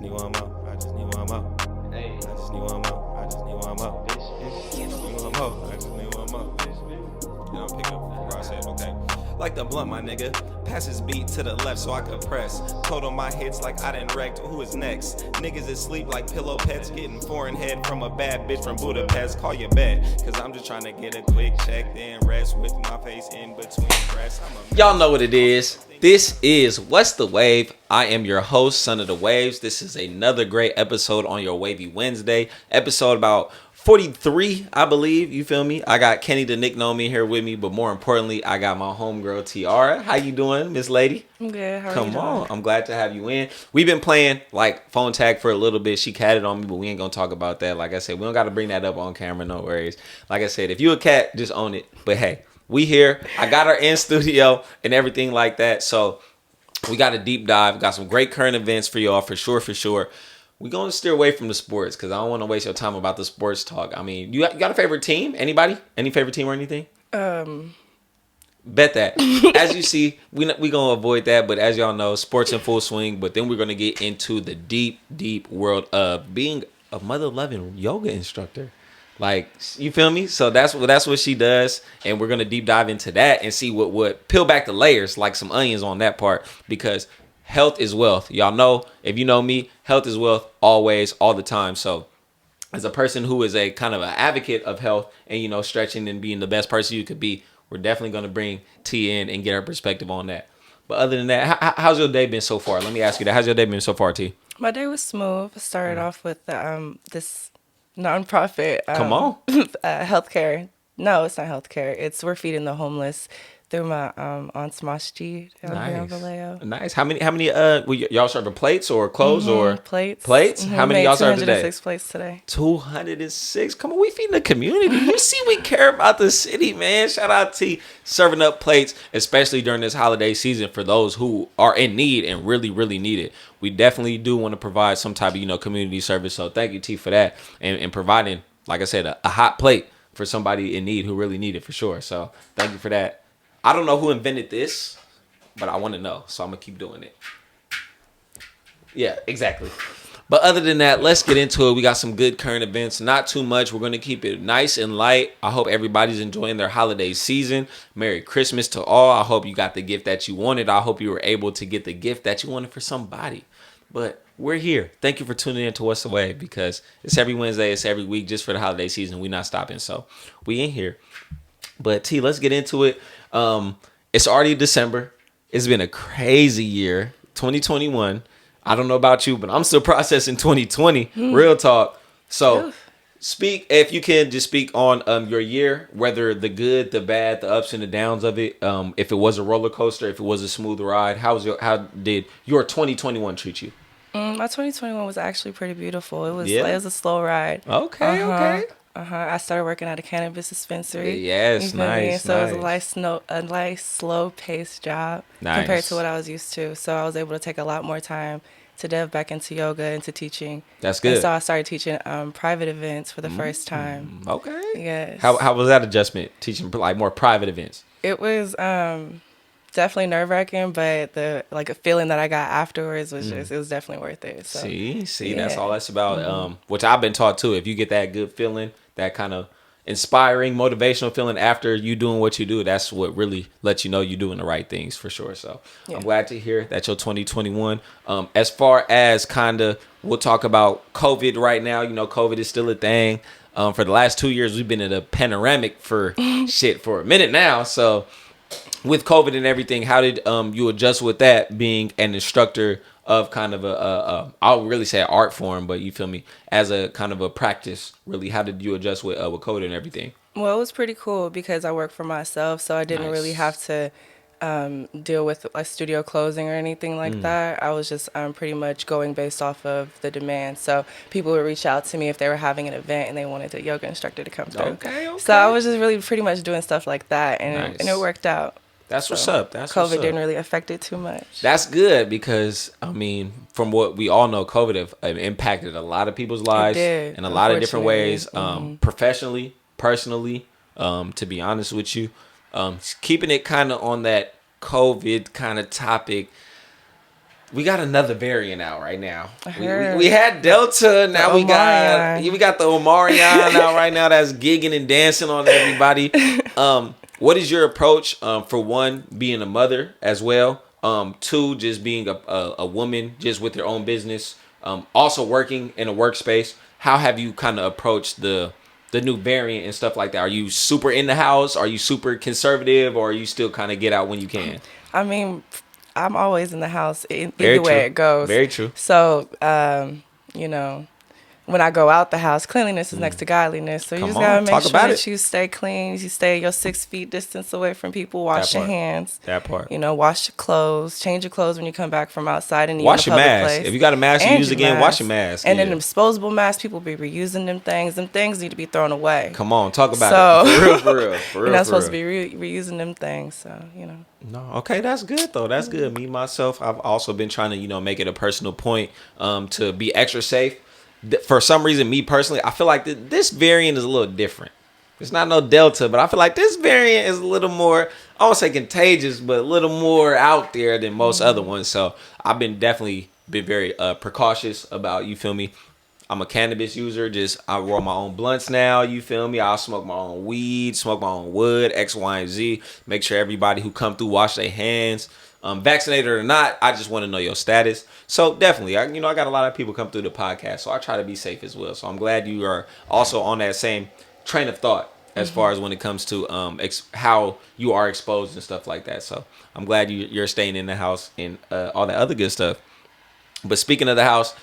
need one more. I just need one more. Hey, I just need one more. I just need one more. I just need one more. I just need one more. You know, pick up where I said, okay. Like the blunt, my nigga. Pass his beat to the left so I could press. Told on my hits like I done wrecked. Who is next? Niggas is sleep like pillow pets. Getting foreign head from a bad bitch from Budapest. Call your bet. Cause I'm just trying to get a quick check. Then rest with my face in between breasts. Y'all know what it is. This is What's the Wave? I am your host, Son of the Waves. This is another great episode on your Wavy Wednesday. Episode about 43, I believe. You feel me? I got Kenny the Nickname here with me, but more importantly, I got my homegirl Tiarra. How you doing, Miss Lady? I'm good. How are Come you on. doing? I'm glad to have you in. We've been playing like phone tag for a little bit. She catted on me, but we ain't gonna talk about that. Like I said, we don't gotta bring that up on camera, no worries. Like I said, if you a cat, just own it. But hey, we here. I got her in studio and everything like that. So we got a deep dive. Got some great current events for y'all, for sure. We're going to steer away from the sports because I don't want to waste your time about the sports talk. I mean, you got a favorite team? Anybody? Any favorite team or anything? Bet that. As you see, we going to avoid that. But as y'all know, sports in full swing. But then we're going to get into the deep world of being a mother-loving yoga instructor. Like, you feel me? So that's what she does, and we're gonna deep dive into that and see what peel back the layers like some onions on that part, because health is wealth. Y'all know, if you know me, health is wealth always, all the time. So as a person who is a kind of an advocate of health and, you know, stretching and being the best person you could be, we're definitely gonna bring T in and get her perspective on that. But other than that, how's your day been so far? Let me ask you that. How's your day been so far, T? My day was smooth. I started off with this nonprofit. Come on. Healthcare. No, it's not healthcare. We're feeding the homeless through my aunt's masjid down here in Vallejo. Nice. How many y'all serving plates or clothes or plates? Mm-hmm. How many y'all serve today? 206 plates today. 206. Come on, we feeding the community. You see, we care about the city, man. Shout out to serving up plates, especially during this holiday season for those who are in need and really need it. We definitely do want to provide some type of, you know, community service. So thank you, T, for that and providing, like I said, a hot plate for somebody in need who really need it, for sure. So thank you for that. I don't know who invented this, but I want to know, so I'm going to keep doing it. Yeah, exactly. But other than that, let's get into it. We got some good current events. Not too much. We're going to keep it nice and light. I hope everybody's enjoying their holiday season. Merry Christmas to all. I hope you got the gift that you wanted. I hope you were able to get the gift that you wanted for somebody. But we're here. Thank you for tuning in to What's the Way, because it's every Wednesday, it's every week, just for the holiday season. We're not stopping, so we in here. But T, let's get into it. It's already December. It's been a crazy year, 2021. I don't know about you, but I'm still processing 2020. Real talk. So if you can just speak on your year, whether the good, the bad, the ups and the downs of it. If it was a roller coaster, if it was a smooth ride, how did your 2021 treat you? My 2021 was actually pretty beautiful. It was a slow ride. Okay. I started working at a cannabis dispensary. Yes, nice. So it was a nice, slow-paced job compared to what I was used to. So I was able to take a lot more time to delve back into yoga, into teaching. That's good. And so I started teaching private events for the first time. Okay. Yes. How was that adjustment, teaching like more private events? It was definitely nerve-wracking, but the feeling that I got afterwards was it was definitely worth it. So, see, that's all that's about. Which I've been taught too. If you get that good feeling, that kind of inspiring, motivational feeling after you doing what you do, that's what really lets you know you're doing the right things, for sure. So I'm glad to hear that your 2021. As far as we'll talk about COVID right now. You know, COVID is still a thing. For the last 2 years, we've been in a panoramic for for a minute now. So with COVID and everything, how did you adjust with that, being an instructor of kind of I'll really say an art form, but you feel me, as a kind of a practice, really? How did you adjust with COVID and everything? Well, it was pretty cool because I work for myself, so I didn't really have to deal with like studio closing or anything like that. I was just pretty much going based off of the demand. So people would reach out to me if they were having an event and they wanted a yoga instructor to come through. Okay. So I was just really pretty much doing stuff like that, and it worked out. That's what's up. COVID didn't really affect it too much. That's good because, I mean, from what we all know, COVID have impacted a lot of people's lives in a lot of different ways, professionally, personally, to be honest with you. Keeping it kind of on that COVID kind of topic, we got another variant out right now. I heard. We had Delta. Now we got the Omarion out right now. That's gigging and dancing on everybody. What is your approach? For one, being a mother as well. Two, just being a woman, just with your own business. Also working in a workspace. How have you kind of approached the new variant and stuff like that? Are you super in the house? Are you super conservative, or are you still kind of get out when you can? I mean, I'm always in the house either way it goes. Very true. So, you know, when I go out the house, cleanliness is next to godliness. So you just gotta make sure that you stay clean. You stay your 6 feet distance away from people. Wash your hands. That part. You know, wash your clothes. Change your clothes when you come back from outside and wash in a public your mask. place. If you got a mask you use again, wash your mask. And then the disposable masks, people be reusing them things. Them things need to be thrown away. Come on, talk about it. For real. You're not supposed to be reusing them things. So, you know. No, okay, that's good though. That's good. Me myself, I've also been trying to make it a personal point to be extra safe. For some reason, me personally, I feel like this variant is a little different. It's not no Delta, but I feel like this variant is a little more, I won't say contagious, but a little more out there than most other ones. So I've definitely been very precautious about, you feel me? I'm a cannabis user. I roll my own blunts now. You feel me? I'll smoke my own weed, smoke my own wood, X, Y, and Z. Make sure everybody who come through wash their hands. Vaccinated or not, I just want to know your status. So definitely, I got a lot of people come through the podcast, so I try to be safe as well. So I'm glad you are also on that same train of thought as far as when it comes to how you are exposed and stuff like that. So I'm glad you're staying in the house and all that other good stuff. But speaking of the house,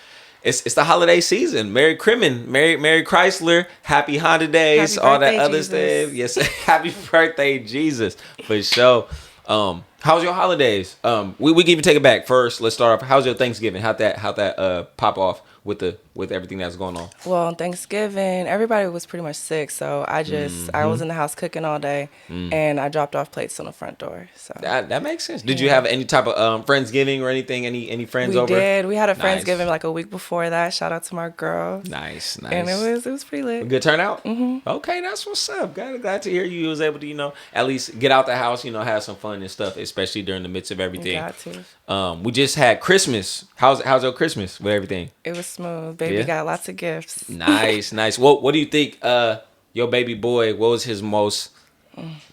it's the holiday season. Merry Chrysler, Happy Honda Days, all that other stuff. Yes, Happy birthday, Jesus, for sure. How's your holidays? We can even take it back first. Let's start off. How's your Thanksgiving? How'd that pop off with everything that's going on? Well, on Thanksgiving, everybody was pretty much sick, so I was in the house cooking all day, and I dropped off plates on the front door. So that makes sense. Did you have any type of Friendsgiving or anything? Any friends over? We did. We had a Friendsgiving like a week before that. Shout out to my girls. Nice. And it was pretty lit. A good turnout. Okay, that's what's up. Glad to hear you was able to at least get out the house, have some fun and stuff, especially during the midst of everything. Got to. We just had Christmas. How's your Christmas with everything? It was smooth. Baby got lots of gifts. Nice. What do you think your baby boy, what was his most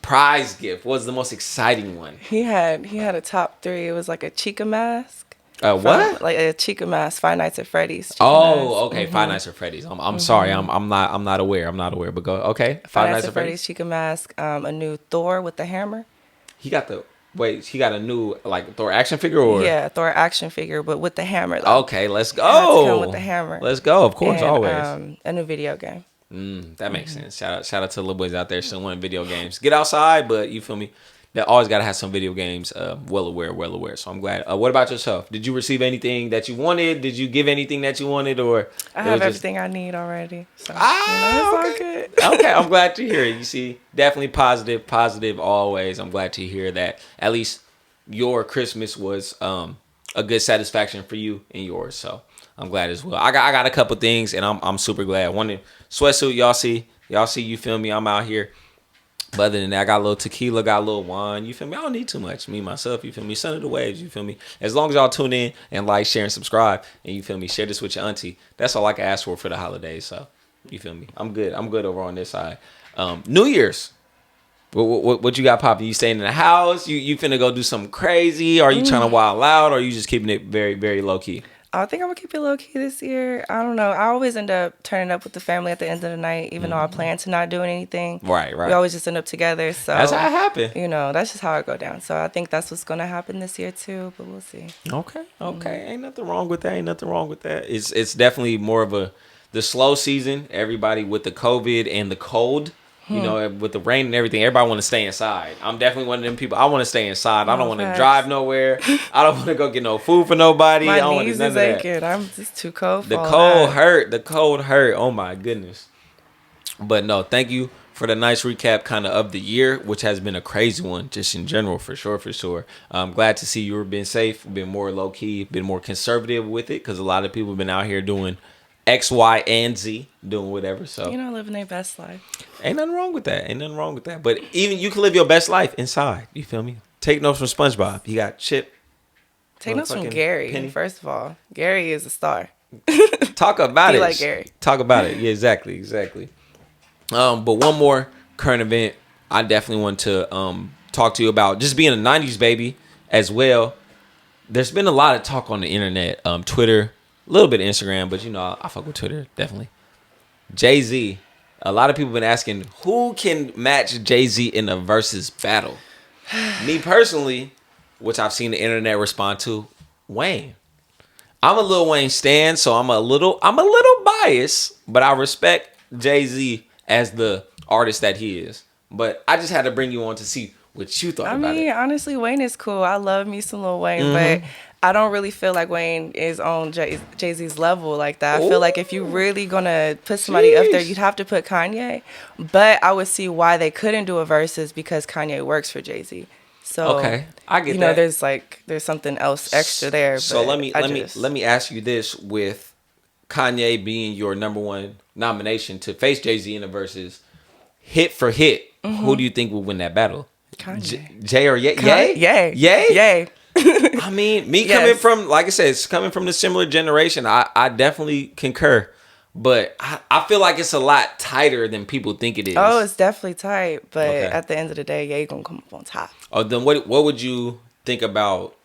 prized gift? What was the most exciting one? He had a top 3. It was like a Chica mask. What? Like a Chica mask, Five Nights at Freddy's. Okay. Five Nights at Freddy's. I'm sorry. I'm not aware. But go. Okay. Five Nights at Freddy's Chica mask. A new Thor with the hammer. He got a new like Thor action figure, or Thor action figure, but with the hammer. Though. Okay, let's go. Come with the hammer. Let's go. Of course, and, always. A new video game. That makes sense. Shout out to the little boys out there still wanting video games. Get outside, but you feel me? They always gotta have some video games. Well aware. So I'm glad. What about yourself? Did you receive anything that you wanted? Did you give anything that you wanted, or I have everything I need already? So, it's all good. Okay, I'm glad to hear it. You see, definitely positive always. I'm glad to hear that at least your Christmas was a good satisfaction for you and yours. So I'm glad as well. I got a couple things, and I'm super glad. One sweatsuit, y'all see, you feel me? I'm out here. But other than that, I got a little tequila, got a little wine. You feel me? I don't need too much. Me, myself, you feel me? Son of the Waves, you feel me? As long as y'all tune in and like, share, and subscribe, and you feel me? Share this with your auntie. That's all I can ask for the holidays. So, you feel me? I'm good over on this side. New Year's. What you got popping? You staying in the house? You finna go do something crazy? Are you trying to wild out? Or are you just keeping it very, very low key? I think I'm gonna keep it low key this year. I don't know. I always end up turning up with the family at the end of the night, even though I plan to not doing anything. Right. We always just end up together. So that's how it happened. That's just how it go down. So I think that's what's gonna happen this year too. But we'll see. Okay. Ain't nothing wrong with that. It's definitely more of the slow season. Everybody with the COVID and the cold. With the rain and everything, everybody want to stay inside. I'm definitely one of them people. I want to stay inside. I don't want to drive nowhere. I don't want to go get no food for nobody. My I don't knees want is aching. I'm just too cold for the cold hurt. The cold hurt. Oh my goodness. But no, thank you for the nice recap of the year, which has been a crazy one just in general, for sure. I'm glad to see you've been safe, been more low key, been more conservative with it, because a lot of people have been out here doing X, Y, and Z, doing whatever. So living their best life. Ain't nothing wrong with that. But even you can live your best life inside. You feel me? Take notes from SpongeBob. He got Chip, Take notes from Gary. Penny. First of all, Gary is a star. Talk about Be it. like Gary. Talk about it. Yeah, exactly. But one more current event I definitely want to talk to you about, just being a 90s baby as well. There's been a lot of talk on the internet, Twitter, a little bit of Instagram, but I fuck with Twitter, definitely. Jay-Z. A lot of people have been asking, who can match Jay-Z in a versus battle? Me personally, which I've seen the internet respond to, Wayne. I'm a Lil Wayne stan, so I'm a little biased, but I respect Jay-Z as the artist that he is. But I just had to bring you on to see what you thought about it. Honestly, Wayne is cool. I love me some Lil Wayne, but I don't really feel like Wayne is on Jay-Z's level like that. I feel like if you're really gonna put somebody up there, you'd have to put Kanye. But I would see why they couldn't do a versus, because Kanye works for Jay-Z. So okay, I get that. There's something else extra there. So let me ask you this: with Kanye being your number one nomination to face Jay-Z in the versus, hit for hit, who do you think will win that battle? Kanye. Jay or Ye? Yay. I mean, coming from, like I said, it's coming from the similar generation, I definitely concur. But I feel like it's a lot tighter than people think it is. Oh, it's definitely tight. But at the end of the day, Ye gonna come up on top. Oh, then what would you think about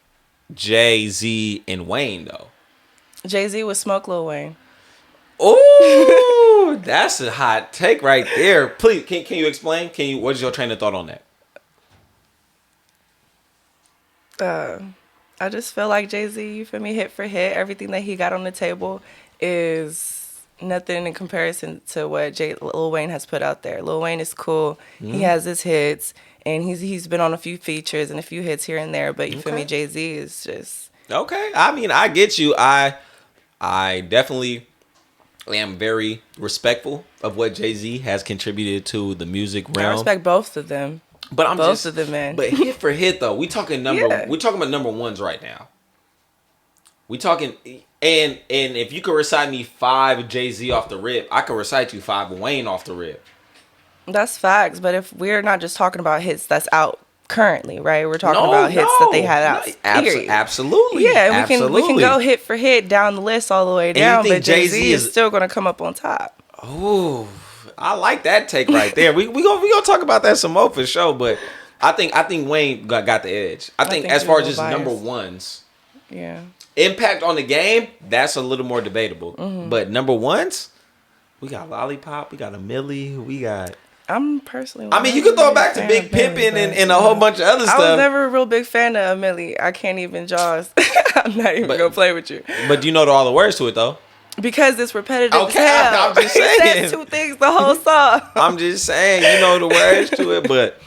Jay-Z and Wayne, though? Jay-Z would smoke Lil Wayne. Oh, that's a hot take right there. Please, can you explain? What is your train of thought on that? I just feel like Jay-Z, you feel me, hit for hit, everything that he got on the table is nothing in comparison to what Lil Wayne has put out there. Lil Wayne is cool. He has his hits, and he's been on a few features and a few hits here and there, but you feel me, Jay-Z is just... Okay. I mean, I get you. I definitely am very respectful of what Jay-Z has contributed to the music realm. I respect both of them. But I'm both of them, man. But hit for hit though, we talking about number ones right now. We talking, and if you could recite me 5 Jay-Z off the rip, I could recite you 5 Wayne off the rip. That's facts. But if we're not just talking about hits that's out currently, right? We're talking about hits that they had out. Absolutely. Yeah, we can go hit for hit down the list all the way down, but Jay-Z is still gonna come up on top. Oh, I like that take right there. we gonna talk about that some more for sure. But I think Wayne got the edge. I think as far as just number ones, impact on the game, that's a little more debatable. But number ones, we got Lollipop, we got a Millie, we got. I'm personally. I mean, you can throw it back to Big Pimpin' and a whole bunch of other stuff. I was never a real big fan of Millie. I can't even Jaws. I'm not even gonna play with you. But you know all the words to it though. Because it's repetitive. Okay, I'm just saying. He says 2 things the whole song. I'm just saying, you know the words to it, but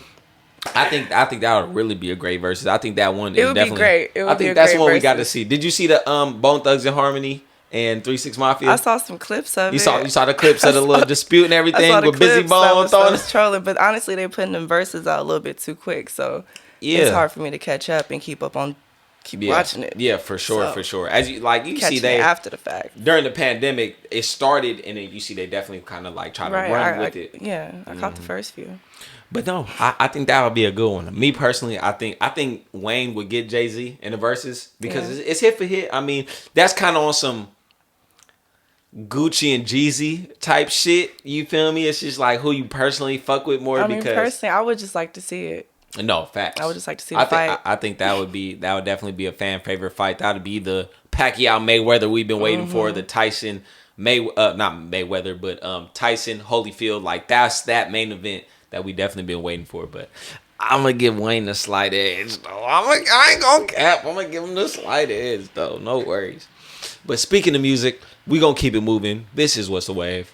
I think that would really be a great versus. I think that one. It would be great. I think that's one we got to see. Did you see the Bone Thugs and Harmony and 3 6 Mafia? I saw some clips of it. You saw the clips of the little dispute and everything with Busy Bone throwing. I was trolling, but honestly, they're putting them verses out a little bit too quick, so it's hard for me to catch up and keep watching it. Yeah, for sure. As you see, they after the fact during the pandemic it started, and then you see they definitely kind of like try to run with it. Yeah, I caught the first few. But no, I think that would be a good one. Me personally, I think Wayne would get Jay-Z in the verses because it's hit for hit. I mean, that's kind of on some Gucci and Jeezy type shit. You feel me? It's just like who you personally fuck with more. Personally, I would just like to see it. No, facts. I would just like to see the fight. I think that would definitely be a fan favorite fight. That would be the Pacquiao Mayweather we've been waiting for. The Tyson not Mayweather, but Tyson Holyfield. Like that's that main event that we definitely been waiting for. But I'm gonna give Wayne the slight edge though. I ain't gonna cap. I'm gonna give him the slight edge though. No worries. But speaking of music, we gonna keep it moving. This is What's the Wave.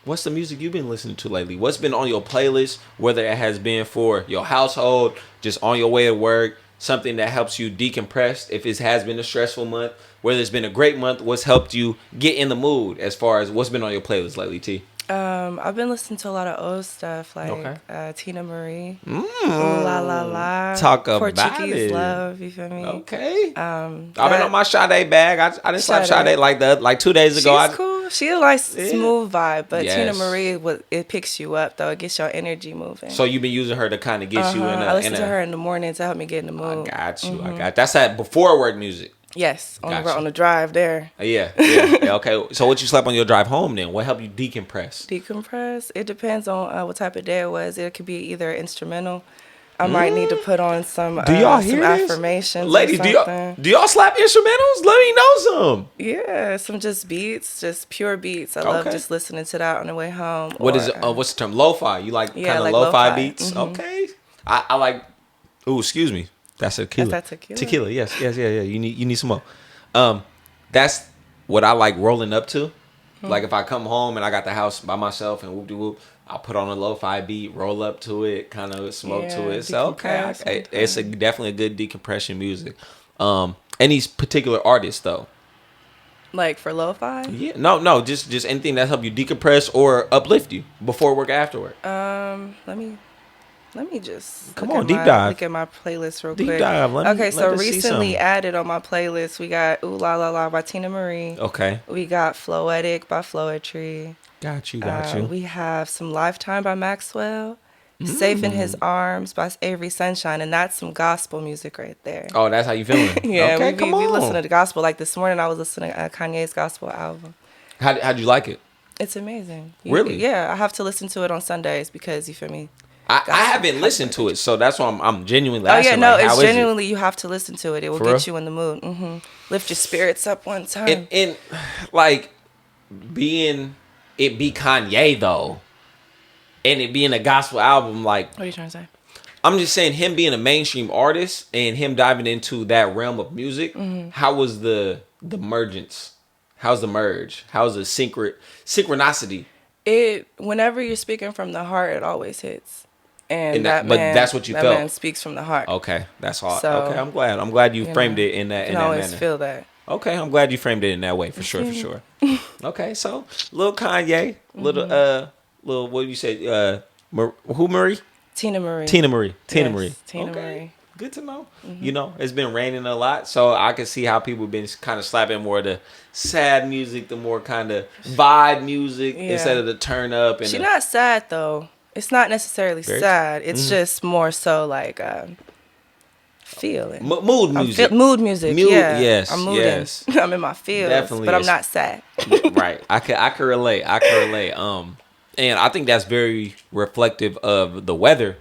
What's the music you've been listening to lately? What's been on your playlist? Whether it has been for your household, just on your way to work, something that helps you decompress if it has been a stressful month, whether it's been a great month, what's helped you get in the mood as far as what's been on your playlist lately, T? I've been listening to a lot of old stuff like Tina Marie, Ooh La La La, talk about Portuguese Love. You feel me? Okay. I've been on my Sade bag. I didn't slap Sade like 2 days ago. She's cool. She a nice smooth vibe, but Yes. Tina Marie, it picks you up though. It gets your energy moving. So you've been using her to kind of get you in a. I listen to her in the morning to help me get in the mood. I got you. That's that before work music. Yes, on the drive there. Yeah. Okay. So what you slept on your drive home then? What helped you decompress? Decompress. It depends on what type of day it was. It could be either instrumental. I might need to put on some. Do y'all hear some this? affirmations? Ladies, do y'all slap instrumentals? Let me know some. Yeah, some just beats, just pure beats. I love just listening to that on the way home. What's the term? Lo-fi. You like kind of like lo-fi beats? Mm-hmm. Okay. I like. Ooh, excuse me. That's tequila. That's that tequila. Tequila. Yes. Yeah. You need some more. That's what I like rolling up to. Like if I come home and I got the house by myself and whoop de whoop, I'll put on a lo-fi beat, roll up to it, kind of smoke to it. So okay, it's definitely a good decompression music. Any particular artist though? Like for lo-fi? Yeah, no, just anything that help you decompress or uplift you before work, after work. Let me just come on, deep dive. Look at my playlist real deep quick. Dive. So recently added on my playlist, we got Ooh La La La by Tina Marie. Okay. We got Floetic by Floetry. Got you. We have some Lifetime by Maxwell. Safe in His Arms by Avery Sunshine, and that's some gospel music right there. Oh, that's how you feeling? Yeah, okay, we listen to the gospel. Like this morning, I was listening to Kanye's gospel album. How'd you like it? It's amazing. Really? Yeah, I have to listen to it on Sundays because you feel me. I haven't listened to it, so that's why I'm genuinely asking. Oh yeah, no, like, it's genuinely you have to listen to it. It will get you in the mood. Lift your spirits up one time. And like be Kanye though, and it being a gospel album, like what are you trying to say? I'm just saying him being a mainstream artist and him diving into that realm of music. How was the mergence? How's the merge? How's the synchronicity? Whenever you're speaking from the heart, it always hits. And that's what you felt. That man speaks from the heart. Okay, that's hard. So, okay, I'm glad you framed it in that. You can always feel that. Okay, I'm glad you framed it in that way for sure. Okay, so little Kanye, little what do you say? Who Marie? Tina Marie. Tina Marie. Marie. Good to know. You know, it's been raining a lot, so I can see how people been kind of slapping more of the sad music, the more kind of vibe music instead of the turn up. And she's not sad though. It's not necessarily sad. It's just more so like feeling. Mood music. Mood music. Yeah. Yes. I'm moving. Yes. I'm in my feels. Definitely. But I'm not sad. Right. I can relate. And I think that's very reflective of the weather.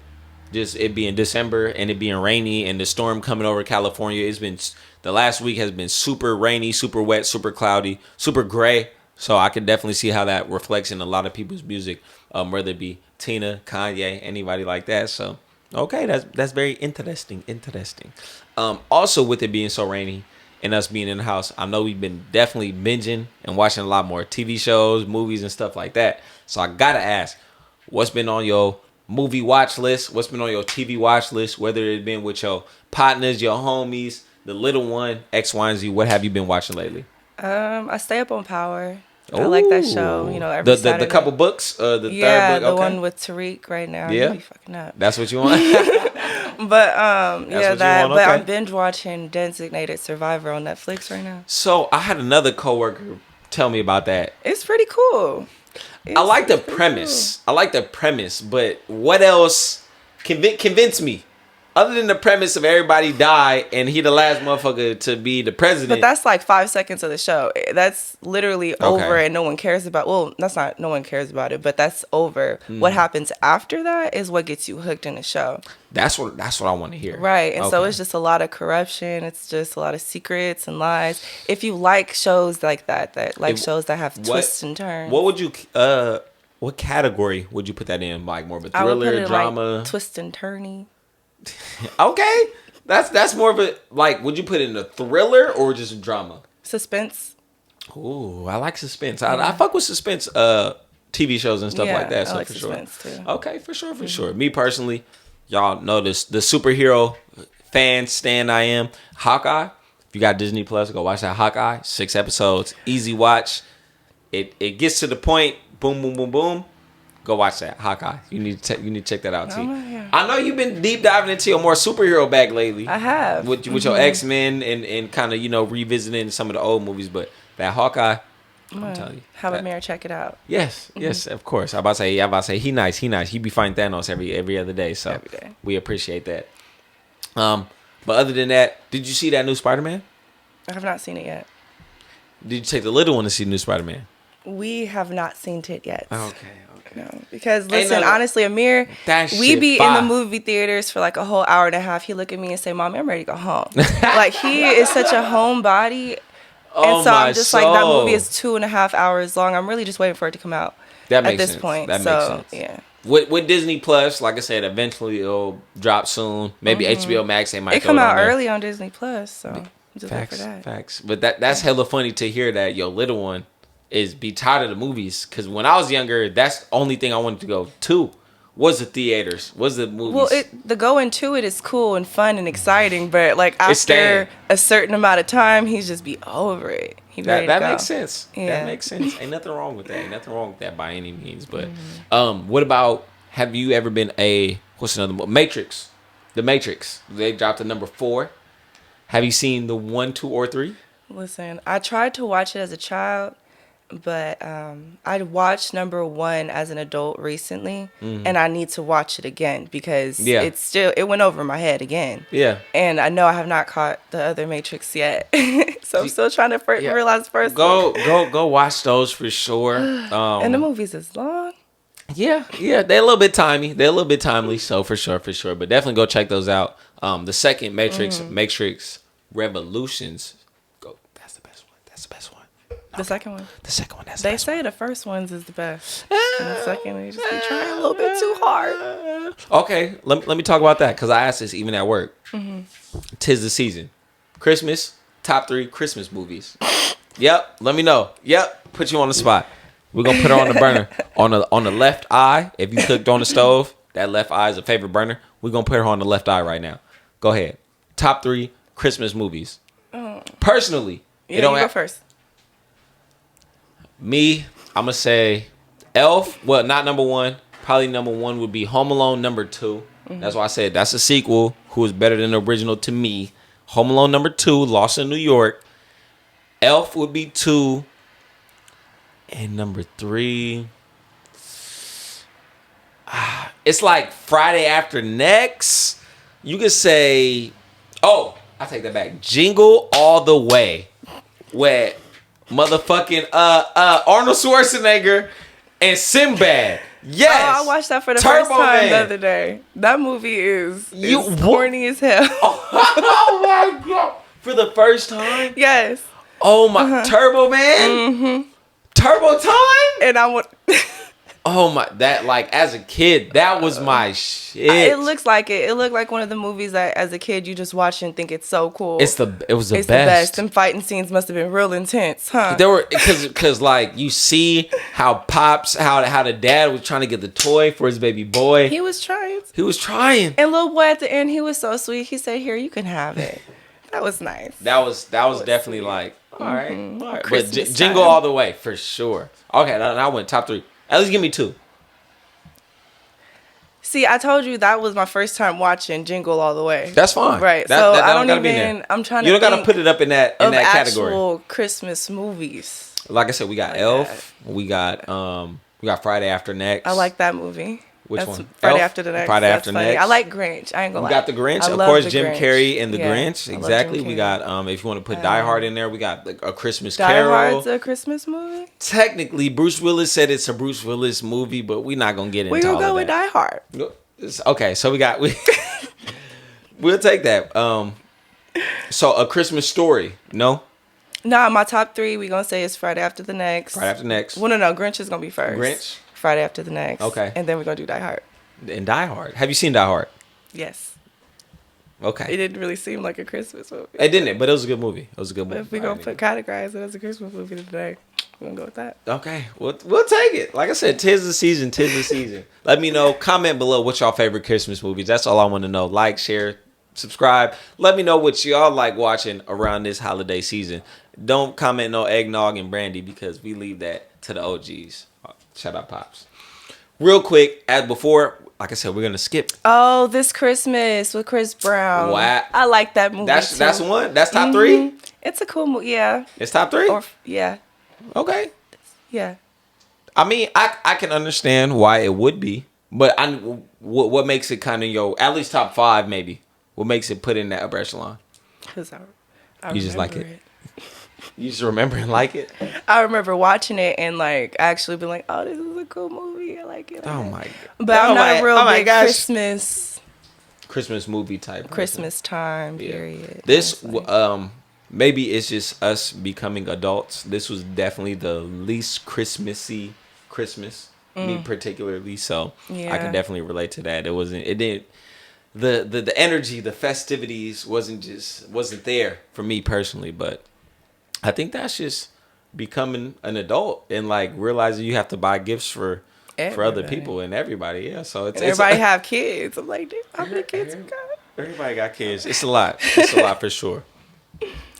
Just it being December and it being rainy and the storm coming over California. The last week has been super rainy, super wet, super cloudy, super gray. So I can definitely see how that reflects in a lot of people's music, whether it be Tina, Kanye, anybody like that. So, okay, that's very interesting. Also, with it being so rainy and us being in the house, I know we've been definitely binging and watching a lot more TV shows, movies, and stuff like that. So I gotta ask, what's been on your movie watch list? What's been on your TV watch list? Whether it's been with your partners, your homies, the little one, X, Y, and Z. What have you been watching lately? I stay up on Power. I like that show. You know, every Saturday. The couple books. The third book. Yeah, the one with Tariq right now. Yeah, really fucking up. That's what you want. But I'm binge watching Designated Survivor on Netflix right now. So I had another coworker tell me about that. It's pretty cool. I like the premise. Cool. I like the premise, but what else convince me? Other than the premise of everybody die and he the last motherfucker to be the president. But that's like 5 seconds of the show. That's literally over and no one cares about. Well, that's not no one cares about it, but that's over. What happens after that is what gets you hooked in the show. That's what I want to hear. Right. And so it's just a lot of corruption. It's just a lot of secrets and lies. If you like shows like that shows that have twists and turns. What would you what category would you put that in? Like more of a thriller, drama? Like twist and turny. Okay, that's more of a would you put it in a thriller or just drama? Suspense. Ooh, I like suspense. I fuck with suspense TV shows and stuff like that. So I like suspense too. Okay, for sure. Me personally, y'all know this the superhero fan stan I am. Hawkeye. If you got Disney Plus, go watch that Hawkeye. 6 episodes, easy watch. It gets to the point. Boom, boom, boom, boom. Go watch that Hawkeye. You need to check that out too. I know you've been deep diving into your more superhero bag lately. I have with your X-Men and kind of revisiting some of the old movies, but that Hawkeye, I'm telling you. Have Amir check it out. Yes, yes, of course. I about to say he nice. He be fighting Thanos every other day. So Every day. we appreciate that. But other than that, did you see that new Spider-Man? I have not seen it yet. Did you take the little one to see the new Spider-Man? We have not seen it yet. Okay. No, because listen, honestly, Amir, we be in the movie theaters for like a whole hour and a half. He look at me and say, "Mom, I'm ready to go home." Like he is such a homebody, and so I'm just like, that movie is 2.5 hours long. I'm really just waiting for it to come out. That makes at this sense. point. That so, makes sense. Yeah. With Disney Plus, like I said, eventually it'll drop soon. Maybe HBO Max they might. It come out early on Disney Plus, so I'm just waiting for that. Facts. But that's hella funny to hear that your little one is be tired of the movies, because when I was younger, that's the only thing I wanted to go to was the theaters, was the movies. Well, the going to it is cool and fun and exciting, but like after a certain amount of time, he's just be over it. He ready to go. That makes sense. Yeah. That makes sense. Ain't nothing wrong with that. Ain't nothing wrong with that by any means. But what about, have you ever been what's another movie? Matrix. The Matrix. They dropped the number 4. Have you seen the 1, 2, or 3? Listen, I tried to watch it as a child, but I watched number 1 as an adult recently, and I need to watch it again because it went over my head again. Yeah. And I know I have not caught the other Matrix yet, so I'm still trying to realize the first one. Go watch those for sure. And the movies is long. Yeah, they're a little bit timely, so for sure. But definitely go check those out. The second Matrix, Matrix Revolutions. That's the best one. The second one. That's they say the first one's is the best. And the second, they just be trying a little bit too hard. Okay, let me talk about that, because I asked this even at work. Tis the season. Christmas, top 3 Christmas movies. Yep, let me know. Yep, put you on the spot. We're going to put her on the burner. On the left eye, if you cooked on the stove, that left eye is a favorite burner. We're going to put her on the left eye right now. Go ahead. Top 3 Christmas movies. Personally. Yeah, you go first. Me, I'm going to say Elf. Well, not number 1. Probably number 1 would be Home Alone number 2. That's why I said that's a sequel. Who is better than the original to me? Home Alone number 2, Lost in New York. Elf would be 2. And number 3. It's like Friday After Next. You could say, I take that back. Jingle All the Way. Where motherfucking Arnold Schwarzenegger and Sinbad. Yes. Oh, I watched that for the first time the other day. That movie is corny as hell. Oh my God. For the first time? Yes. Oh my. Turbo Man? Turbo Time? And I want... Oh my, that, like, as a kid, that was my shit. It looks like it. It looked like one of the movies that as a kid you just watch and think it's so cool. It was the best. Them fighting scenes must have been real intense, huh? There were, cause like you see how Pops, how the dad was trying to get the toy for his baby boy. He was trying. And little boy at the end, he was so sweet. He said, "Here, you can have it." That was nice. That was definitely sweet. Like, all right. But Jingle All the Way for sure. Okay, now I went top 3. At least give me 2. See, I told you that was my first time watching Jingle All the Way. That's fine. Right. So I don't even. I'm trying to. You don't got to put it up in that category. Actual Christmas movies. Like I said, we got Elf. We got Friday After Next. I like that movie. Which one? Friday After the Next. Friday After Next. I like Grinch. I ain't gonna lie. We got the Grinch. Of course, Jim Carrey and the Grinch. Exactly. We got, if you want to put Die Hard in there, we got A Christmas Carol. Die Hard's a Christmas movie? Technically, Bruce Willis said it's a Bruce Willis movie, but we're not going to get into all of that. We're going to go with Die Hard. Okay, so we'll take that. So A Christmas Story, no? Nah, my top 3, we going to say is Friday After the Next. Friday After Next. Well, no, Grinch is going to be first. Grinch? Friday After the Next. Okay. And then we're going to do Die Hard. And Die Hard. Have you seen Die Hard? Yes. Okay. It didn't really seem like a Christmas movie. It didn't, but it was a good movie. But if we're going to categorize it as a Christmas movie today, we're going to go with that. Okay. We'll take it. Like I said, tis the season. Let me know. Comment below what's your favorite Christmas movies. That's all I want to know. Like, share, subscribe. Let me know what y'all like watching around this holiday season. Don't comment no eggnog and brandy, because we leave that to the OGs. Shout out Pops. Real quick, as before, like I said, we're gonna skip. Oh, This Christmas with Chris Brown. Wow, I like that movie. That's one. That's top 3. It's a cool movie. Yeah. It's top 3. Yeah. Okay. Yeah. I mean, I can understand why it would be, but what makes it kind of at least top 5 maybe? What makes it put in that upper echelon? Because I You just like it. You just remember and like it? I remember watching it and like actually being like, oh, this is a cool movie. I like it. Oh my god! But I'm not a real big Christmas movie type. Christmas time period. This maybe it's just us becoming adults. This was definitely the least Christmassy Christmas, me particularly. So I can definitely relate to that. It didn't. The energy, the festivities wasn't there for me personally, but I think that's just becoming an adult and like realizing you have to buy gifts for other people and everybody. Yeah, so everybody have kids. I'm like, how many kids you got? Everybody got kids. It's a lot. It's a lot for sure.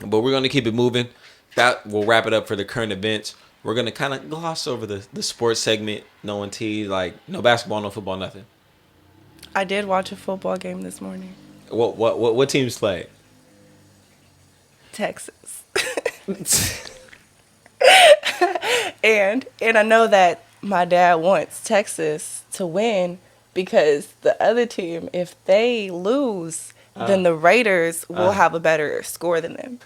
But we're gonna keep it moving. That will wrap it up for the current events. We're gonna kind of gloss over the sports segment. No tea, like no basketball, no football, nothing. I did watch a football game this morning. What teams played? Texas. and I know that my dad wants Texas to win because the other team, if they lose, then the Raiders will have a better score than them.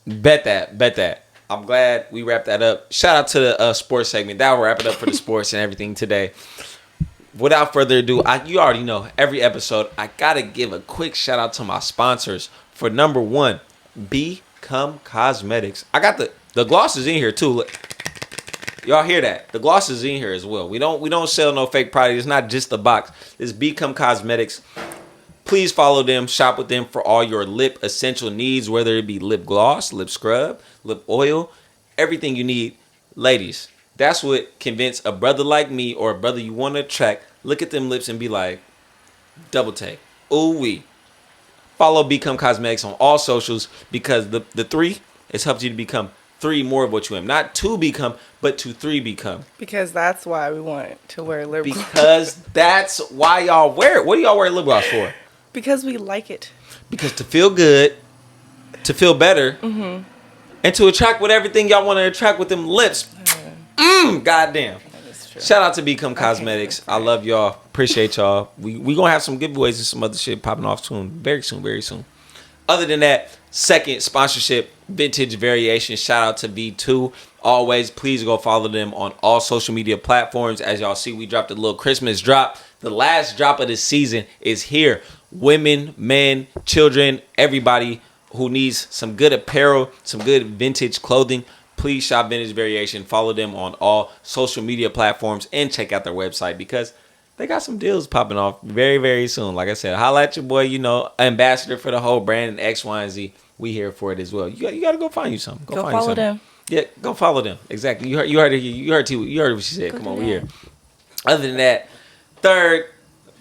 Bet that. I'm glad we wrapped that up. Shout out to the sports segment. That will wrap it up for the sports and everything today. Without further ado, you already know every episode I gotta give a quick shout out to my sponsors. For number 1, Become Cosmetics. I got the glosses in here too. Look. Y'all hear that? The gloss is in here as well. We don't sell no fake product. It's not just the box. It's Become Cosmetics. Please follow them. Shop with them for all your lip essential needs, whether it be lip gloss, lip scrub, lip oil, everything you need. Ladies, that's what convince a brother like me or a brother you want to attract. Look at them lips and be like, double take. Ooh wee. Follow Become Cosmetics on all socials because the 3 has helped you to become 3 more of what you am. Not to become, but to 3 become. Because that's why we want to wear lip gloss. Because that's why y'all wear it. What do y'all wear lip gloss for? Because we like it. Because to feel good, to feel better, and to attract with everything y'all want to attract with them lips. Goddamn. Shout out to Become Cosmetics. I love y'all. Appreciate y'all. We going to have some giveaways and some other shit popping off soon. Very soon. Other than that, second sponsorship, Vintage Variation. Shout out to V2. Always, please go follow them on all social media platforms. As y'all see, we dropped a little Christmas drop. The last drop of the season is here. Women, men, children, everybody who needs some good apparel, some good vintage clothing, please shop Vintage Variation. Follow them on all social media platforms and check out their website because they got some deals popping off very, very soon. Like I said, holla at your boy, ambassador for the whole brand and X, Y, and Z. We here for it as well. You got to go find you something. Go find follow you something. them. Yeah, go follow them. Exactly. You heard what she said. Come on, we here. Other than that, third,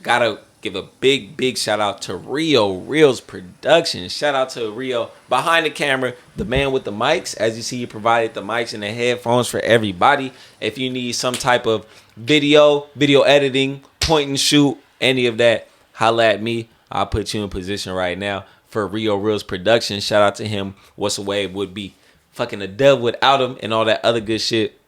gotta give a big shout out to WTWXRIOREELSPRODUCTIONS. Shout out to Rio behind the camera, the man with the mics. As you see, he provided the mics and the headphones for everybody. If you need some type of video editing, point and shoot, any of that, holla at me. I'll put you in position right now for WTWXRIOREELSPRODUCTIONS. Shout out to him. What's a Wave would be fucking a dub without him and all that other good shit.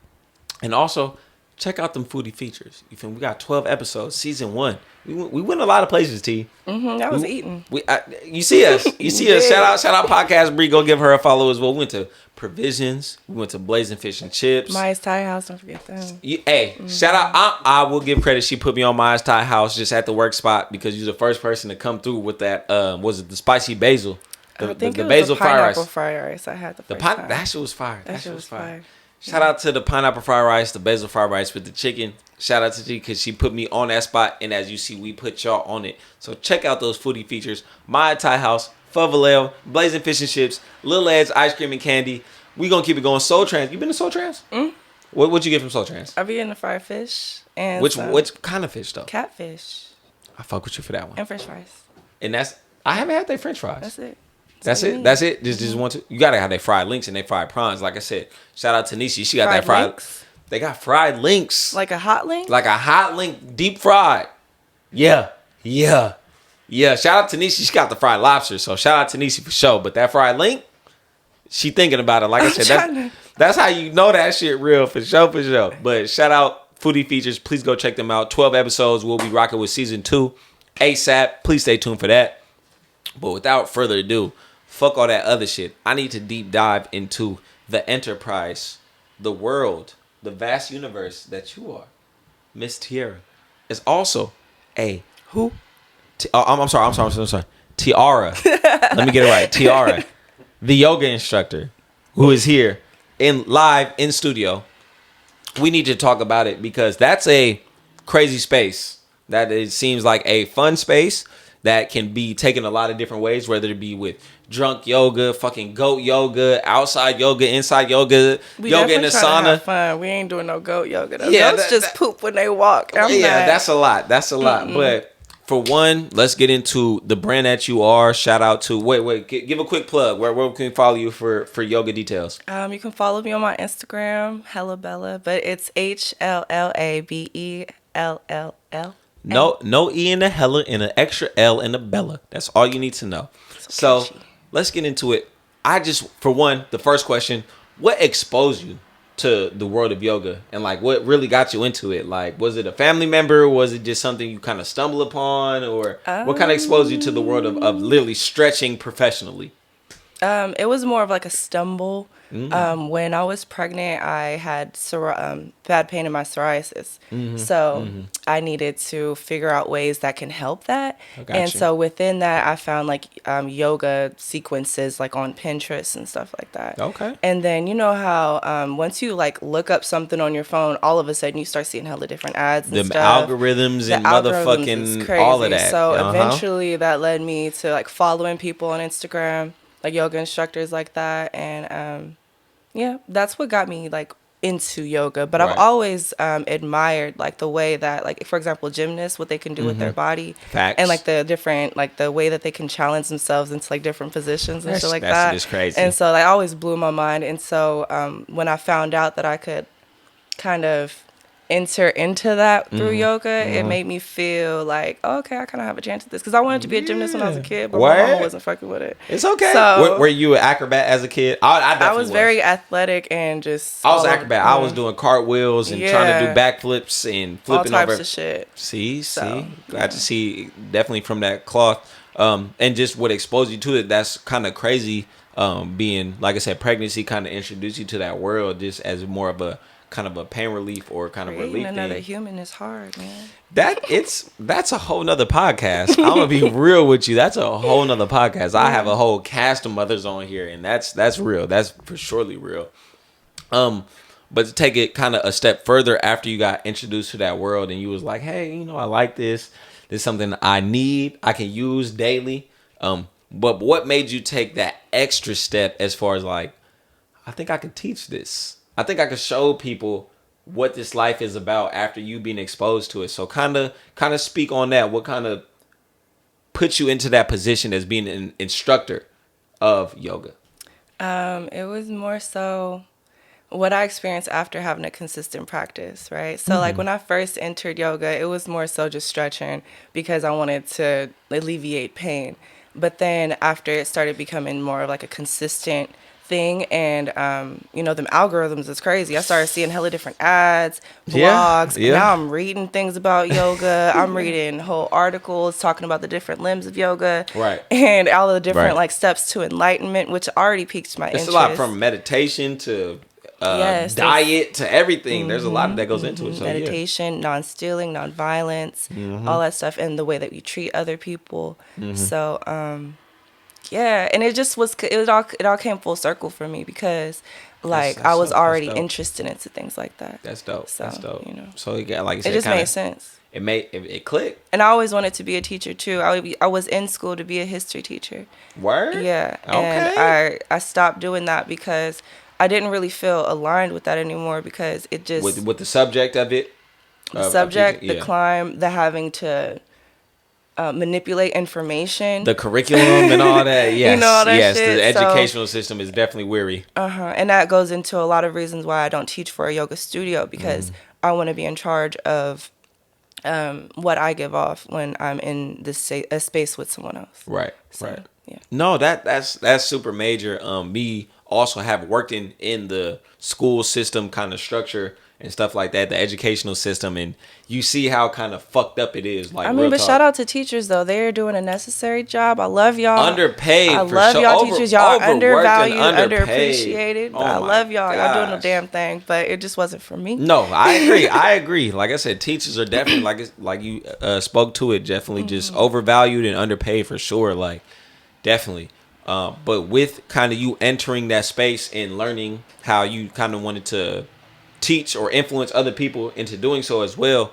And also, check out them foodie features. You feel me? We got 12 episodes, season 1. We went a lot of places, T. I was eating. You see us. You see us. Shout out Podcast Bree. Go give her a follow as well. We went to Provisions. We went to Blazing Fish and Chips. Maya's Thai House. Don't forget them. Shout out. I will give credit. She put me on Maya's Thai House just at the work spot because you're the first person to come through with that. Was it the spicy basil? I think it was basil the pineapple fried rice. I had the first time. That shit was fire. That shit was fire. Yeah. Shout out to the pineapple fried rice, the basil fried rice with the chicken. Shout out to G because she put me on that spot. And as you see, we put y'all on it. So check out those foodie features. My Thai House, Vallejo, Blazing Fish and Chips, Little Ed's Ice Cream and Candy. We going to keep it going. Soul Trans. You been to Soul Trans? What'd you get from Soul Trans? I be in the fried fish. And which kind of fish though? Catfish. I fuck with you for that one. And french fries. And I haven't had their french fries. That's it. That's it. Just want to. You gotta have their fried links and they fried prawns. Like I said, shout out to Nishi. She got that fried. Links? They got fried links. Like a hot link. Like a hot link, deep fried. Yeah. Shout out to Nishi. She got the fried lobster. So shout out to Nishi for sure. But that fried link, she thinking about it. Like I said, that's how you know that shit real for sure, for sure. But shout out Foodie Features. Please go check them out. 12 episodes. We'll be rocking with season 2 ASAP. Please stay tuned for that. But without further ado, fuck all that other shit. I need to deep dive into the enterprise, the world, the vast universe that you are. Miss Tiarra is also a who? I'm sorry. Tiarra. Let me get it right. Tiarra, the yoga instructor, who is here live in studio. We need to talk about it because that's a crazy space. That it seems like a fun space that can be taken a lot of different ways, whether it be with drunk yoga, fucking goat yoga, outside yoga, inside yoga, yoga in the sauna. Have fun. We ain't doing no goat yoga. Goats just poop when they walk. That's a lot. But for one, let's get into the brand that you are. Shout out to give a quick plug. Where can we follow you for yoga details? You can follow me on my Instagram, Hella Bella, but it's HLLABELLL. No E in the Hella and an extra L in the Bella. That's all you need to know. So let's get into it. For one, the first question: what exposed you to the world of yoga, and like what really got you into it? Like, was it a family member? Was it just something you kind of stumbled upon, or what kind of exposed you to the world of literally stretching professionally? It was more of like a stumble. When I was pregnant, I had bad pain in my psoriasis. So I needed to figure out ways that can help that. So within that, I found like yoga sequences like on Pinterest and stuff like that. Okay. And then you know how once you like look up something on your phone, all of a sudden you start seeing hella different ads and stuff. Algorithms and motherfucking all of that. So eventually that led me to like following people on Instagram, like yoga instructors like that. And that's what got me like into yoga. But I've always admired like the way that, like, for example, gymnasts, what they can do with their body. Facts. And like the different, like the way that they can challenge themselves into like different positions and shit like that. That's crazy. And so that always blew my mind. And so when I found out that I could kind of enter into that through yoga, it made me feel like, okay, I kind of have a chance at this, because I wanted to be a gymnast when I was a kid, but my mama wasn't fucking with it. It's okay. So, were you an acrobat as a kid? I was very athletic and just I was an acrobat. I was doing cartwheels and trying to do backflips and flipping all types over of shit. See, glad to see, definitely from that cloth. And just what exposed you to it, that's kind of crazy. Being, like I said, pregnancy kind of introduced you to that world just as more of a kind of a pain relief or kind of relief another thing. human is hard, man. That's a whole nother podcast. I'm gonna be real with you. That's a whole nother podcast. I have a whole cast of mothers on here, and that's real. That's for surely real. But to take it kind of a step further, after you got introduced to that world and you was like, hey, I like this. This is something I need. I can use daily. But what made you take that extra step as far as like, I think I could teach this. I think I could show people what this life is about after you being exposed to it. So kind of speak on that. What kind of put you into that position as being an instructor of yoga? It was more so what I experienced after having a consistent practice, right? So like when I first entered yoga, it was more so just stretching because I wanted to alleviate pain. But then after it started becoming more of like a consistent thing, and them algorithms is crazy. I started seeing hella different ads, blogs. Yeah. Now I'm reading things about yoga. I'm reading whole articles talking about the different limbs of yoga, right? And all of the different like steps to enlightenment, which already piqued my interest. It's a lot from meditation to diet to everything. There's a lot that goes into it. So meditation, non-stealing, non-violence, all that stuff, and the way that we treat other people. So and it just was. It all came full circle for me because, like, I was already interested into things like that. That's dope. So, that's dope. So it got, like you said, it just made sense. It clicked. And I always wanted to be a teacher too. I was in school to be a history teacher. Word? Yeah. Okay. And I stopped doing that because I didn't really feel aligned with that anymore, because it just with the subject of it. The subject, the climb, the having to manipulate information, the curriculum and all that. Yes, all that yes. shit. The educational system is definitely weary. And that goes into a lot of reasons why I don't teach for a yoga studio, because I want to be in charge of what I give off when I'm in a space with someone else. Right. So, right. Yeah. No, that's super major. Me also have worked in the school system kind of structure and stuff like that, the educational system, and you see how kind of fucked up it is. Like, I mean, but shout out to teachers though; they're doing a necessary job. I love y'all. Underpaid. I love y'all teachers. Y'all are undervalued, underappreciated. underappreciated. I love y'all. Y'all doing the damn thing, but it just wasn't for me. No, I agree. I agree. Like I said, teachers are definitely like you spoke to it. Definitely just overvalued and underpaid for sure. Like, definitely. But with kind of you entering that space and learning how you kind of wanted to teach or influence other people into doing so as well,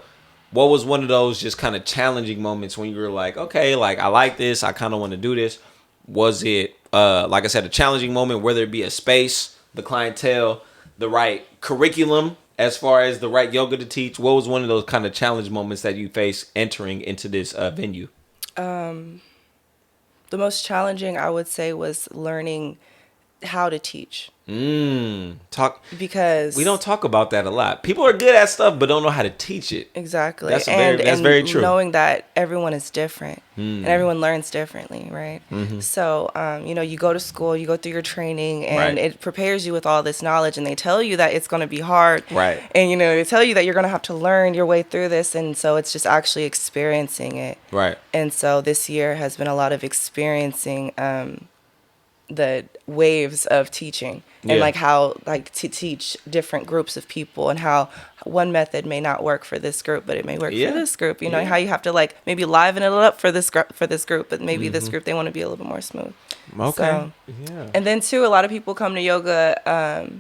what was one of those just kind of challenging moments when you were like, okay, like I like this, I kind of want to do this? Was it like I said, a challenging moment, whether it be a space, the clientele, the right curriculum as far as the right yoga to teach? What was one of those kind of challenge moments that you faced entering into this venue? The most challenging, I would say, was learning how to teach. Because we don't talk about that a lot. People are good at stuff but don't know how to teach it. Exactly. That's very true. Knowing that everyone is different and everyone learns differently, right? So you go to school, you go through your training, and it prepares you with all this knowledge, and they tell you that it's going to be hard, right? And they tell you that you're going to have to learn your way through this, and so it's just actually experiencing it, right? And so this year has been a lot of experiencing the waves of teaching and like how like to teach different groups of people, and how one method may not work for this group but it may work for this group, how you have to like maybe liven it up for this group, but maybe this group they want to be a little bit more smooth. Okay. And then too, a lot of people come to yoga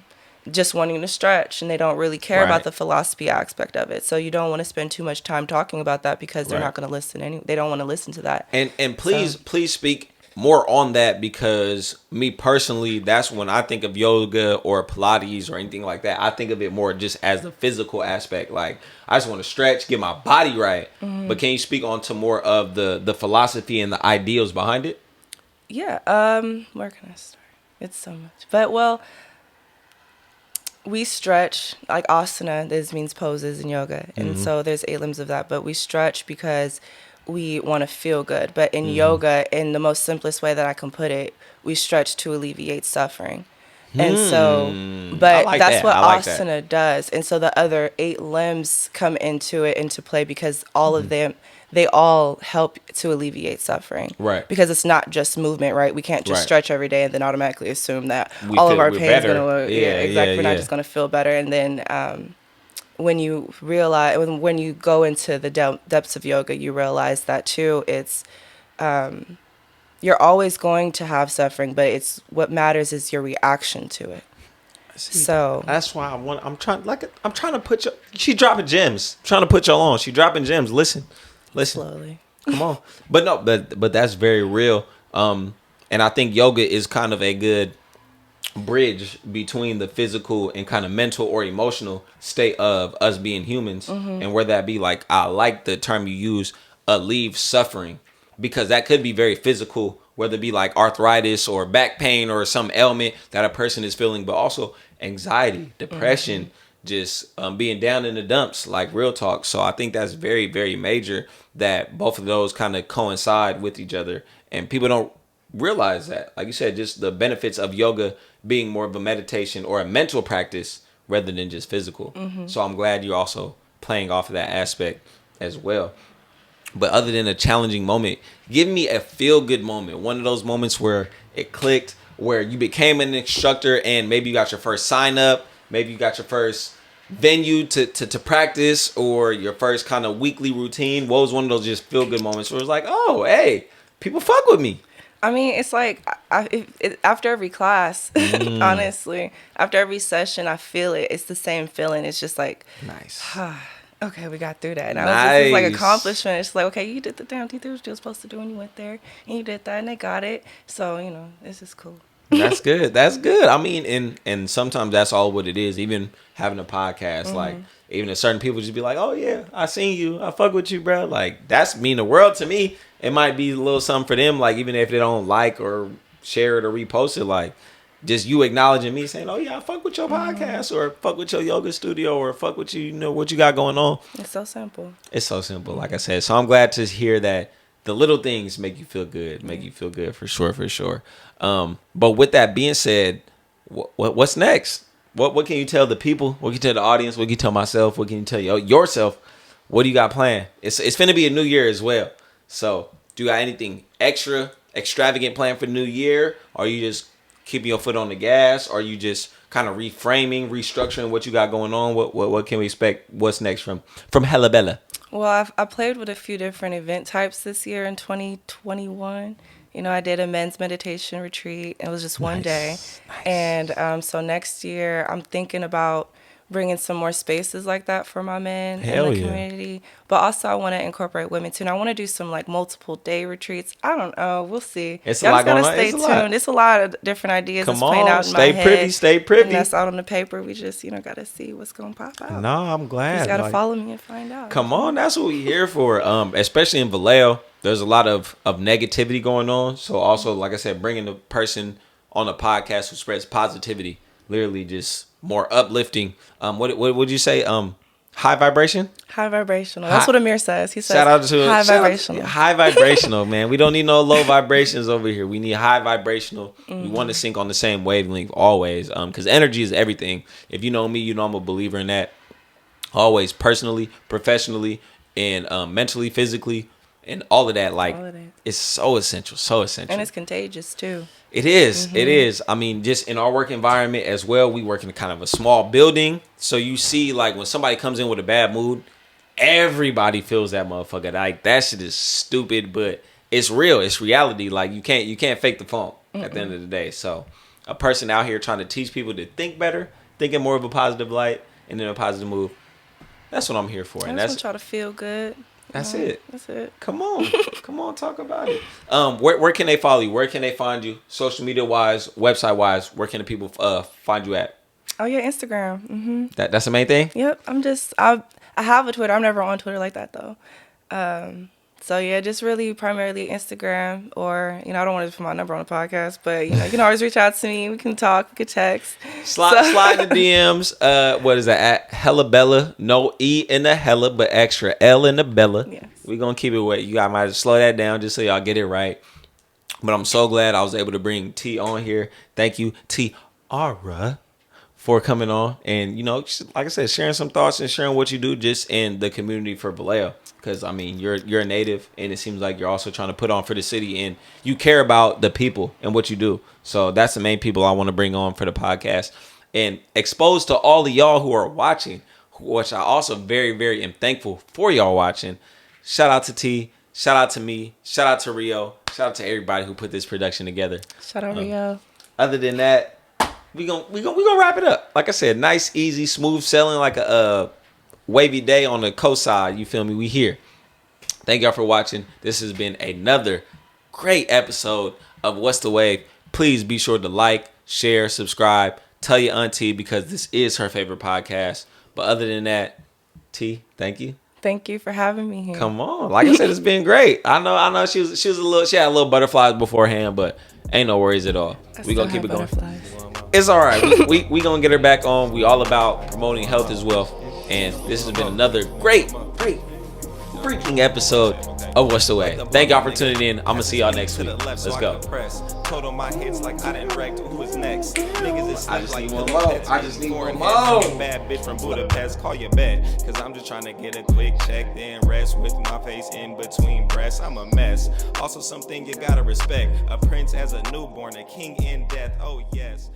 just wanting to stretch, and they don't really care about the philosophy aspect of it. So you don't want to spend too much time talking about that, because they're not going to listen they don't want to listen to that. And please speak more on that, because me personally, that's when I think of yoga or Pilates or anything like that. I think of it more just as the physical aspect. Like, I just want to stretch, get my body right. But can you speak on to more of the philosophy and the ideals behind it? Yeah. Where can I start? It's so much. But we stretch, like asana, this means poses in yoga. And so there's 8 limbs of that. But we stretch because we want to feel good. But in yoga, in the most simplest way that I can put it, we stretch to alleviate suffering. And so, but that's what asana does. And so the other 8 limbs come into play, because all of them, they all help to alleviate suffering. Right. Because it's not just movement, right? We can't just stretch every day and then automatically assume that all of our pain is going to, exactly. We're not just going to feel better. And then, when you realize, when you go into the depths of yoga, you realize that too. It's you're always going to have suffering, but it's what matters is your reaction to it. So that's why I'm trying to put you. She dropping gems. I'm trying to put y'all on. She dropping gems. Listen. Slowly. Come on. But that's very real. And I think yoga is kind of a good bridge between the physical and kind of mental or emotional state of us being humans, and where that be, like, I like the term you use, alleviate suffering, because that could be very physical, whether it be like arthritis or back pain or some ailment that a person is feeling, but also anxiety, depression, just being down in the dumps, like real talk. So I think that's very, very major that both of those kind of coincide with each other, and people don't realize that, like you said, just the benefits of yoga being more of a meditation or a mental practice rather than just physical. So I'm glad you're also playing off of that aspect as well. But other than a challenging moment, give me a feel-good moment. One of those moments where it clicked, where you became an instructor and maybe you got your first sign-up, maybe you got your first venue to practice, or your first kind of weekly routine. What was one of those just feel-good moments where it was like, oh, hey, people fuck with me? I mean, it's like after every class, honestly, after every session, I feel it. It's the same feeling. It's just like, nice. Okay, we got through that. And I was like accomplishment. It's like, okay, you did the damn thing what you were supposed to do when you went there, and you did that, and they got it. So this is cool. That's good. That's good. I mean, and sometimes that's all what it is. Even having a podcast, like, even if certain people just be like, oh yeah, I seen you, I fuck with you, bro. Like, that's mean the world to me. It might be a little something for them, like, even if they don't like or share it or repost it, like, just you acknowledging me, saying, oh yeah, I fuck with your podcast, or fuck with your yoga studio, or fuck with you, what you got going on. It's so simple. It's so simple, like I said. So I'm glad to hear that the little things make you feel good, for sure. But with that being said, What's next? What can you tell the people? What can you tell the audience? What can you tell myself? What can you tell yourself? What do you got planned? It's finna be a new year as well. So do you got anything extravagant planned for the new year? Or are you just keeping your foot on the gas? Or are you just kind of reframing, restructuring what you got going on? What can we expect? What's next from Hella Bella? Well, I played with a few different event types this year in 2021. You know, I did a men's meditation retreat. It was just one day. Nice. And so next year, I'm thinking about bringing some more spaces like that for my men in the community. But also, I want to incorporate women too. And I want to do some like multiple day retreats. I don't know. We'll see. It's a lot going on. Stay tuned. It's a lot of different ideas that's playing out in my head. Stay privy. And that's out on the paper. We just, got to see what's going to pop out. No, I'm glad. You just got to follow me and find out. Come on. That's what we're here for. Especially in Vallejo, there's a lot of negativity going on. So also, like I said, bringing the person on a podcast who spreads positivity, literally just more uplifting. What would you say? High vibration? High vibrational. That's what Amir says. He says shout out to high vibrational. High vibrational, man. We don't need no low vibrations over here. We need high vibrational. Mm-hmm. We want to sync on the same wavelength always. Because energy is everything. If you know me, you know I'm a believer in that. Always, personally, professionally, and mentally, physically, and all of that. Like, it's so essential. So essential. And it's contagious too. It is. Mm-hmm. It is. I mean, just in our work environment as well, we work in kind of a small building. So you see, like, when somebody comes in with a bad mood, everybody feels that motherfucker. Like, that shit is stupid, but it's real. It's reality. Like, you can't fake the funk at the end of the day. So a person out here trying to teach people to think better, think in more of a positive light, and in a positive mood. That's what I'm here for. And that's what try to feel good. That's it. That's it. Come on, talk about it. Where can they follow you? Where can they find you? Social media wise, website wise, where can the people find you at? Oh yeah, Instagram. Mm-hmm. That's the main thing. Yep. I have a Twitter. I'm never on Twitter like that though. So yeah, just really primarily Instagram, or I don't want to put my number on the podcast, but you can always reach out to me. We can talk. We can text. Slide in the DMs. What is that? At Hella Bella. No E in the Hella, but extra L in the Bella. Yes. We're gonna keep it wet. You guys might slow that down just so y'all get it right. But I'm so glad I was able to bring T on here. Thank you, Tiarra, for coming on, and like I said, sharing some thoughts and sharing what you do just in the community for Vallejo. Because I mean, you're a native, and it seems like you're also trying to put on for the city, and you care about the people and what you do. So that's the main people I want to bring on for the podcast and expose to all of y'all who are watching, which I also very, very am thankful for y'all watching. Shout out to T, shout out to me, shout out to Rio, shout out to everybody who put this production together. Shout out Rio. Other than that, we gonna wrap it up. Like I said, nice, easy, smooth selling, like a wavy day on the coast side. You feel me? We here. Thank y'all for watching. This has been another great episode of What's the Wave. Please be sure to like, share, subscribe, tell your auntie, because this is her favorite podcast. But other than that, T, thank you. Thank you for having me here. Come on. Like I said, it's been great. I know she had a little butterflies beforehand, but ain't no worries at all. We gonna keep it going. It's all right. We gonna get her back on. We all about promoting health as well. And this has been another great freaking episode of What's the Way. Thank y'all for tuning in. I'm gonna see y'all next week. Let's go. Total my hits like I didn't wreck. Who is next? Niggas is I just need one more. Bad bitch from Budapest, call your bed. Cause I'm just trying to get a quick check, then rest with my face in between breasts. I'm a mess. Also something you gotta respect. A prince as a newborn, a king in death. Oh yes.